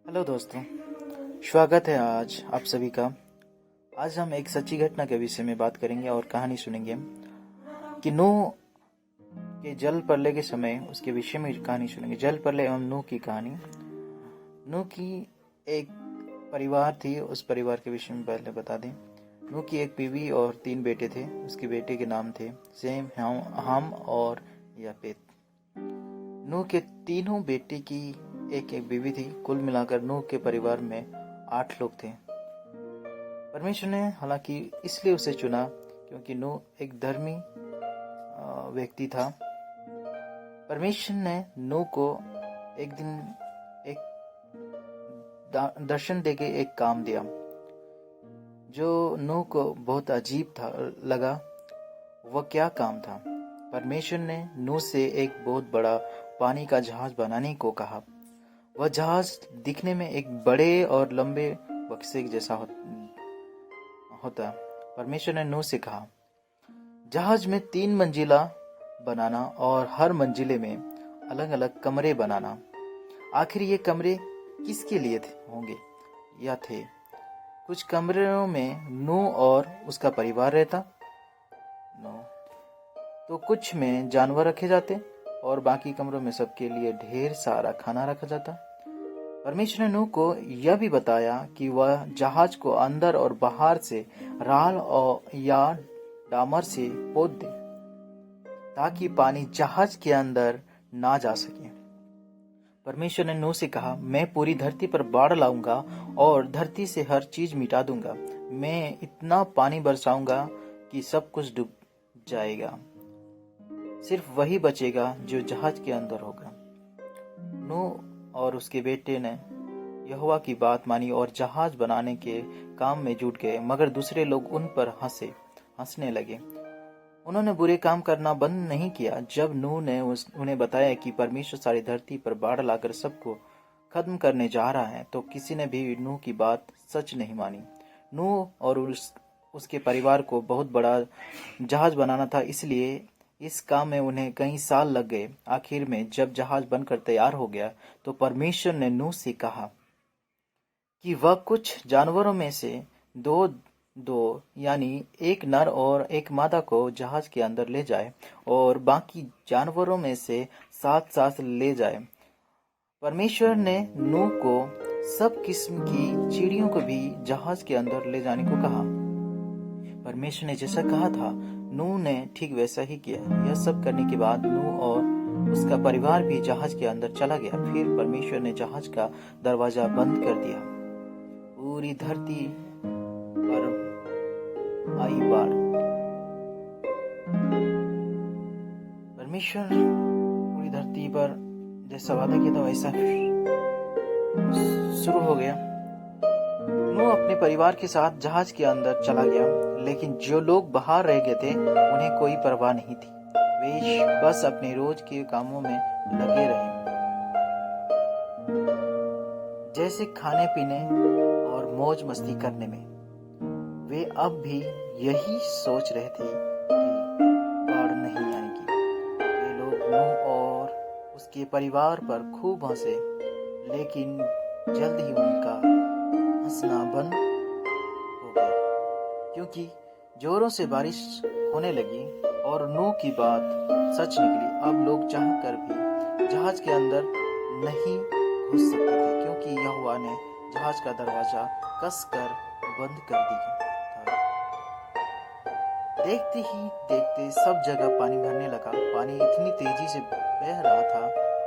Hello दोस्तों, स्वागत है आज आप सभी का। आज हम एक सच्ची घटना के विषय में बात करेंगे और कहानी सुनेंगे कि नूह के जल प्रलय के समय उसके विषय में कहानी सुनेंगे। जल प्रलय एवं नूह की कहानी। नूह की एक परिवार थी, उस परिवार के विषय में पहले बता दें। नूह की एक बीवी और 3 बेटे थे। उसके बेटे के नाम थे सेम, हाम और यापेत। नूह के तीनों बेटे की एक एक बीवी थी। कुल मिलाकर नूह के परिवार में 8 लोग थे। परमेश्वर ने हालांकि इसलिए उसे चुना क्योंकि नूह एक धर्मी व्यक्ति था। परमेश्वर ने नूह को एक दिन एक दर्शन देके एक काम दिया जो नूह को बहुत अजीब था लगा। वह क्या काम था? परमेश्वर ने नूह से एक बहुत बड़ा पानी का जहाज बनाने को कहा। वह जहाज दिखने में एक बड़े और लंबे बक्से जैसा होता। परमेश्वर ने नूह से कहा, जहाज में 3 मंजिला बनाना और हर मंजिले में अलग अलग कमरे बनाना। आखिर ये कमरे किसके लिए होंगे या थे? कुछ कमरों में नूह और उसका परिवार रहता, तो कुछ में जानवर रखे जाते और बाकी कमरों में सबके लिए ढेर सारा खाना रखा जाता। परमेश्वर ने नूह को यह भी बताया कि वह जहाज को अंदर और बाहर से राल या डामर से पोत दे ताकि पानी जहाज के अंदर ना जा सके। परमेश्वर ने नूह से कहा, मैं पूरी धरती पर बाढ़ लाऊंगा और धरती से हर चीज मिटा दूंगा। मैं इतना पानी बरसाऊंगा कि सब कुछ डूब जाएगा, सिर्फ वही बचेगा जो जहाज के अंदर होगा। नूह और उसके बेटे ने यहोवा की बात मानी और जहाज बनाने के काम में जुट गए, मगर दूसरे लोग उन पर हंसने लगे। उन्होंने बुरे काम करना बंद नहीं किया। जब नूह ने उन्हें बताया कि परमेश्वर सारी धरती पर बाढ़ लाकर सबको खत्म करने जा रहा है, तो किसी ने भी नूह की बात सच नहीं मानी। नूह और उसके परिवार को बहुत बड़ा जहाज बनाना था, इसलिए इस काम में उन्हें कई साल लग गए। आखिर में जब जहाज बनकर तैयार हो गया तो परमेश्वर ने नूह से कहा कि वह कुछ जानवरों में से दो यानी एक नर और एक मादा को जहाज के अंदर ले जाए और बाकी जानवरों में से 7 ले जाए। परमेश्वर ने नूह को सब किस्म की चिड़ियों को भी जहाज के अंदर ले जाने को कहा। परमेश्वर ने जैसा कहा था, नूह ने ठीक वैसा ही किया। यह सब करने के बाद नूह और उसका परिवार भी जहाज के अंदर चला गया। फिर परमेश्वर ने जहाज का दरवाजा बंद कर दिया। पूरी धरती पर आई बाढ़। परमेश्वर पूरी धरती पर जैसा वादा किया था वैसा शुरू हो गया। नूह अपने परिवार के साथ जहाज के अंदर चला गया, लेकिन जो लोग बाहर रह गए थे उन्हें कोई परवाह नहीं थी। वे बस अपने रोज के कामों में लगे रहे, जैसे खाने पीने और मौज मस्ती करने में। वे अब भी यही सोच रहे थे कि बाढ़ नहीं आएगी। वे लोग नूह और उसके परिवार पर खूब हंसे, लेकिन जल्द ही उनका हंसना बंद हो गया क्योंकि जोरों से बारिश होने लगी और नूह की बात सच निकली। अब लोग चाहकर भी जहाज के अंदर नहीं घुस सकते थे क्योंकि यहोवा ने जहाज का दरवाजा कसकर बंद कर दिया था। देखते ही देखते सब जगह पानी भरने लगा। पानी इतनी तेजी से बह रहा था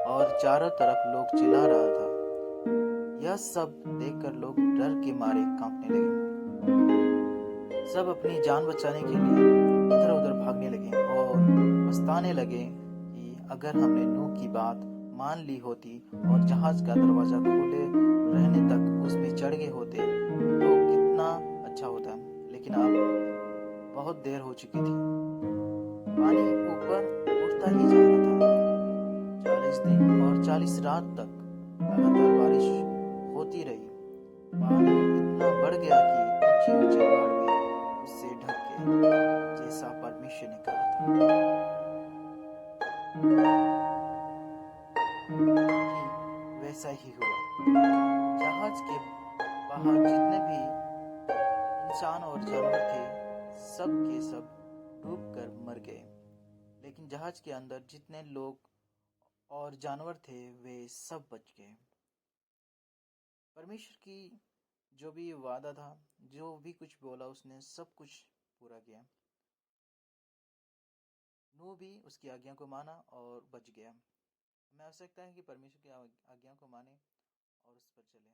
और चारों तरफ लोग चिल्ला रहा था। यह सब देखकर लोग डर के मारे कांपने लगे। सब अपनी जान बचाने के लिए इधर उधर भागने लगे और पछताने लगे कि अगर हमने नूह की बात मान ली होती और जहाज का दरवाजा खोले रहने तक उसमें चढ़ गए होते तो कितना अच्छा होता। लेकिन अब बहुत देर हो चुकी थी। पानी ऊपर उठता ही जा रहा था। 40 दिन और 40 रात तक लगातार बारिश होती रही। पानी इतना बढ़ गया कि ऊंचे ऊंचे पहाड़ भी उससे ढक गए, जैसा परमेश्वर ने कहा था कि वैसा ही हुआ। जहाज के बाहर जितने भी इंसान और जानवर थे, सब के सब डूबकर मर गए। लेकिन जहाज के अंदर जितने लोग और जानवर थे वे सब बच गए। परमेश्वर की जो भी वादा था, जो भी कुछ बोला, उसने सब कुछ पूरा किया। नूह भी उसकी आज्ञा को माना और बच गया। हमें आवश्यकता है कि परमेश्वर की आज्ञा को माने और उस पर चले।